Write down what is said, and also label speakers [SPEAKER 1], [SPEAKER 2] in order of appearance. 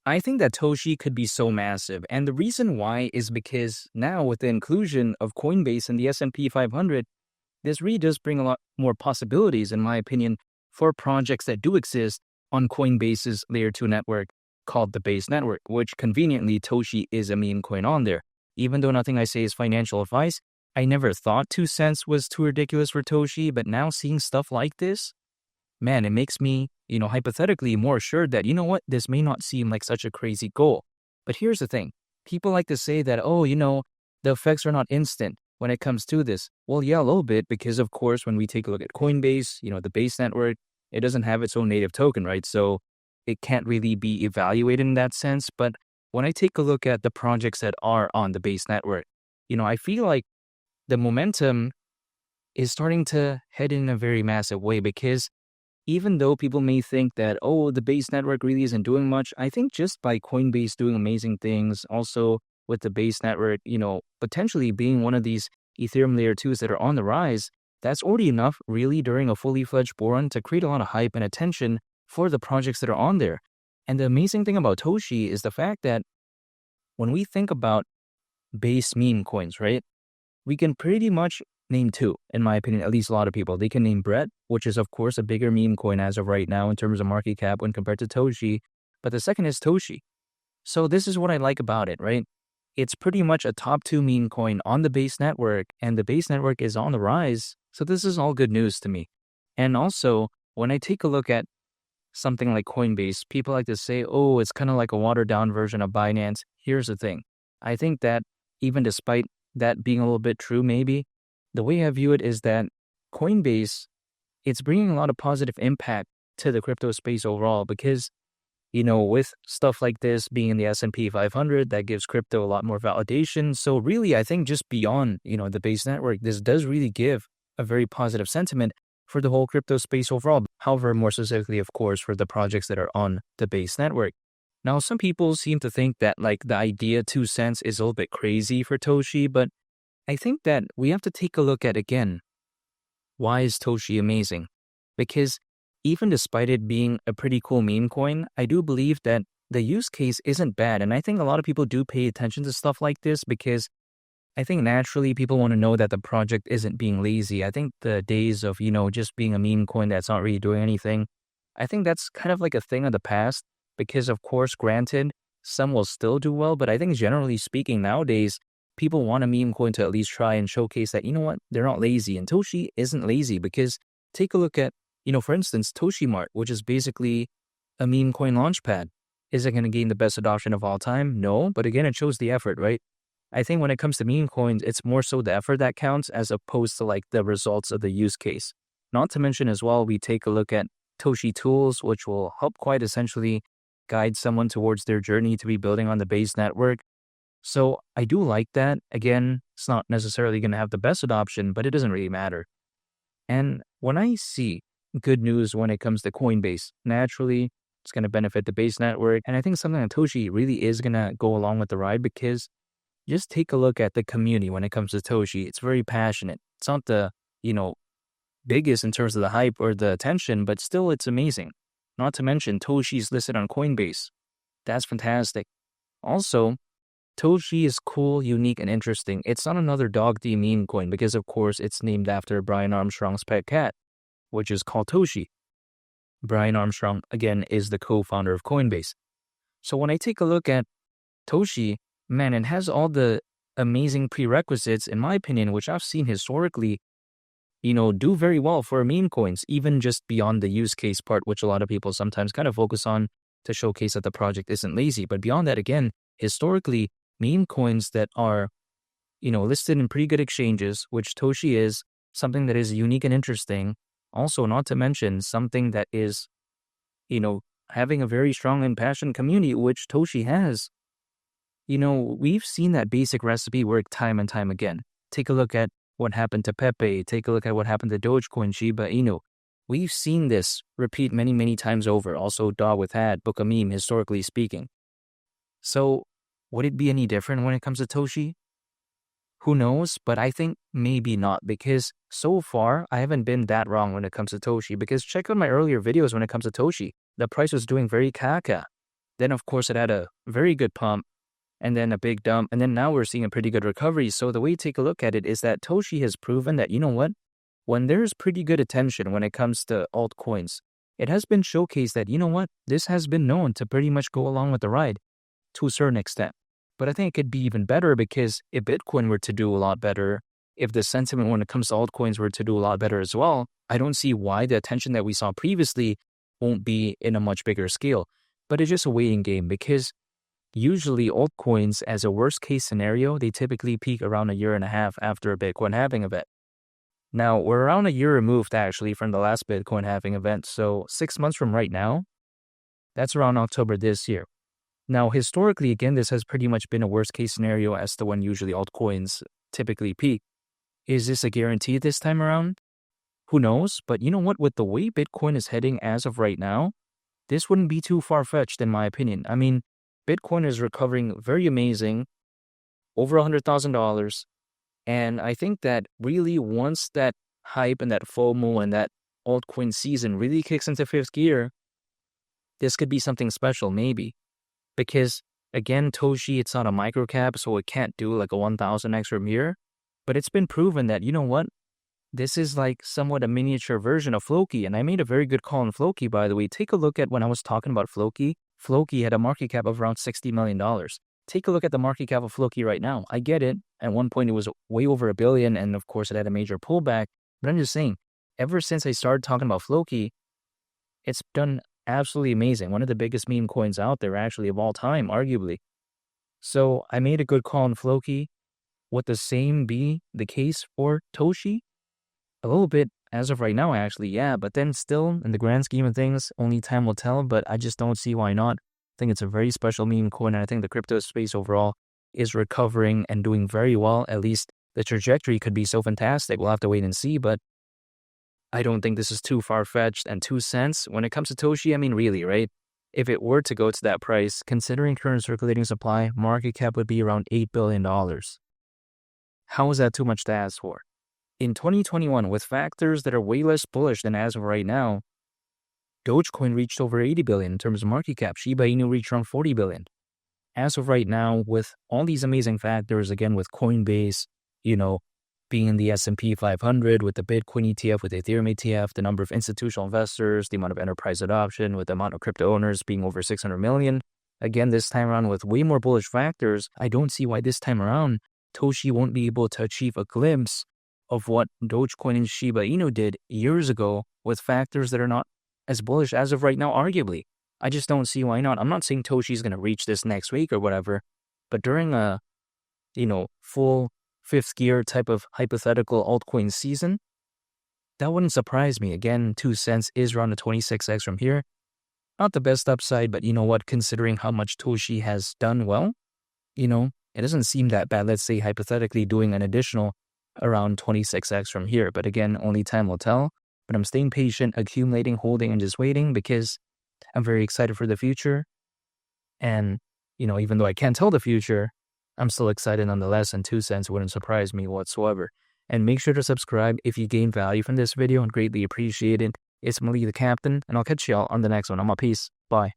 [SPEAKER 1] I think that Toshi could be so massive, and the reason why is because now with the inclusion of Coinbase in the S&P 500, this really does bring a lot more possibilities, in my opinion, for projects that do exist on Coinbase's Layer 2 network called the Base Network, which conveniently Toshi is a meme coin on there. Even though nothing I say is financial advice, I never thought 2 cents was too ridiculous for Toshi, but now seeing stuff like this, man, it makes me, hypothetically more assured that, you know what, this may not seem like such a crazy goal. But here's the thing. People like to say that, oh, the effects are not instant when it comes to this. Well, yeah, a little bit, because of course, when we take a look at Coinbase, the base network, it doesn't have its own native token, right? So it can't really be evaluated in that sense. But when I take a look at the projects that are on the base network, I feel like the momentum is starting to head in a very massive way, because even though people may think that, oh, the base network really isn't doing much, I think just by Coinbase doing amazing things, also with the base network, potentially being one of these Ethereum layer 2s that are on the rise, that's already enough really during a fully fledged bull run to create a lot of hype and attention for the projects that are on there. And the amazing thing about Toshi is the fact that when we think about base meme coins, right, we can pretty much name two, in my opinion, at least a lot of people. They can name Brett, which is, of course, a bigger meme coin as of right now in terms of market cap when compared to Toshi. But the second is Toshi. So this is what I like about it, right? It's pretty much a top 2 meme coin on the base network, and the base network is on the rise. So this is all good news to me. And also, when I take a look at something like Coinbase, people like to say, oh, it's kind of like a watered down version of Binance. Here's the thing. I think that even despite that being a little bit true, maybe, the way I view it is that Coinbase, it's bringing a lot of positive impact to the crypto space overall, because, with stuff like this being in the S&P 500, that gives crypto a lot more validation. So really, I think just beyond, the base network, this does really give a very positive sentiment for the whole crypto space overall. However, more specifically, of course, for the projects that are on the base network. Now, some people seem to think that like the idea 2 cents is a little bit crazy for Toshi, but I think that we have to take a look at, again, why is Toshi amazing? Because even despite it being a pretty cool meme coin, I do believe that the use case isn't bad. And I think a lot of people do pay attention to stuff like this because I think naturally people want to know that the project isn't being lazy. I think the days of, just being a meme coin that's not really doing anything, I think that's kind of like a thing of the past because, of course, granted, some will still do well. But I think generally speaking nowadays, people want a meme coin to at least try and showcase that, they're not lazy. And Toshi isn't lazy because take a look at, for instance, Toshi Mart, which is basically a meme coin launchpad. Is it going to gain the best adoption of all time? No, but again, it shows the effort, right? I think when it comes to meme coins, it's more so the effort that counts as opposed to like the results of the use case. Not to mention as well, we take a look at Toshi tools, which will help quite essentially guide someone towards their journey to be building on the base network. So I do like that. Again, it's not necessarily going to have the best adoption, but it doesn't really matter. And when I see good news when it comes to Coinbase, naturally, it's going to benefit the base network. And I think something like Toshi really is going to go along with the ride because just take a look at the community when it comes to Toshi. It's very passionate. It's not the, biggest in terms of the hype or the attention, but still it's amazing. Not to mention Toshi's listed on Coinbase. That's fantastic. Also, Toshi is cool, unique, and interesting. It's not another dog D meme coin because, of course, it's named after Brian Armstrong's pet cat, which is called Toshi. Brian Armstrong, again, is the co-founder of Coinbase. So when I take a look at Toshi, man, it has all the amazing prerequisites, in my opinion, which I've seen historically, do very well for meme coins, even just beyond the use case part, which a lot of people sometimes kind of focus on to showcase that the project isn't lazy. But beyond that, again, historically, meme coins that are, listed in pretty good exchanges, which Toshi is, something that is unique and interesting. Also, not to mention something that is, having a very strong and passionate community, which Toshi has. We've seen that basic recipe work time and time again. Take a look at what happened to Pepe. Take a look at what happened to Dogecoin, Shiba Inu. We've seen this repeat many, many times over. Also, Dog with Hat, Book a Meme, historically speaking. So, would it be any different when it comes to Toshi? Who knows? But I think maybe not, because so far, I haven't been that wrong when it comes to Toshi. Because check out my earlier videos when it comes to Toshi. The price was doing very caca. Then, of course, it had a very good pump and then a big dump. And then now we're seeing a pretty good recovery. So the way to take a look at it is that Toshi has proven that, you know what? When there's pretty good attention when it comes to altcoins, it has been showcased that, you know what? This has been known to pretty much go along with the ride to a certain extent. But I think it could be even better because if Bitcoin were to do a lot better, if the sentiment when it comes to altcoins were to do a lot better as well, I don't see why the attention that we saw previously won't be in a much bigger scale. But it's just a waiting game because usually altcoins, as a worst case scenario, they typically peak around a year and a half after a Bitcoin halving event. Now, we're around a year removed actually from the last Bitcoin halving event. So 6 months from right now, that's around October this year. Now, historically, again, this has pretty much been a worst case scenario as to when usually altcoins typically peak. Is this a guarantee this time around? Who knows? But you know what? With the way Bitcoin is heading as of right now, this wouldn't be too far-fetched in my opinion. I mean, Bitcoin is recovering very amazing, over $100,000. And I think that really once that hype and that FOMO and that altcoin season really kicks into fifth gear, this could be something special maybe. Because again, Toshi, it's not a microcap, so it can't do like a 1,000x from here. But it's been proven that, you know what? This is like somewhat a miniature version of Floki. And I made a very good call on Floki, by the way. Take a look at when I was talking about Floki. Floki had a market cap of around $60 million. Take a look at the market cap of Floki right now. I get it. At one point, it was way over $1 billion. And of course, it had a major pullback. But I'm just saying, ever since I started talking about Floki, it's done absolutely amazing. One of the biggest meme coins out there, actually, of all time, arguably. So I made a good call on Floki. Would the same be the case for Toshi? A little bit as of right now, actually, yeah. But then still, in the grand scheme of things, only time will tell. But I just don't see why not. I think it's a very special meme coin. And I think the crypto space overall is recovering and doing very well. At least the trajectory could be so fantastic. We'll have to wait and see. But I don't think this is too far-fetched. And 2 cents, when it comes to Toshi, I mean, really, right? If it were to go to that price, considering current circulating supply, market cap would be around $8 billion. How is that too much to ask for? In 2021, with factors that are way less bullish than as of right now, Dogecoin reached over 80 billion in terms of market cap. Shiba Inu reached around 40 billion. As of right now, with all these amazing factors, again, with Coinbase, being in the S&P 500, with the Bitcoin ETF, with the Ethereum ETF, the number of institutional investors, the amount of enterprise adoption, with the amount of crypto owners being over 600 million. Again, this time around with way more bullish factors, I don't see why this time around Toshi won't be able to achieve a glimpse of what Dogecoin and Shiba Inu did years ago with factors that are not as bullish as of right now, arguably. I just don't see why not. I'm not saying Toshi's going to reach this next week or whatever, but during a, full fifth gear type of hypothetical altcoin season, that wouldn't surprise me. Again, 2 cents is around a 26x from here. Not the best upside, but you know what, considering how much Toshi has done well, it doesn't seem that bad. Let's say hypothetically doing an additional around 26x from here. But again, only time will tell. But I'm staying patient, accumulating, holding, and just waiting because I'm very excited for the future. And, even though I can't tell the future, I'm still excited nonetheless, and 2 cents wouldn't surprise me whatsoever. And make sure to subscribe if you gain value from this video and greatly appreciate it. It's Malik the Captain, and I'll catch y'all on the next one. I'm out. Peace. Bye.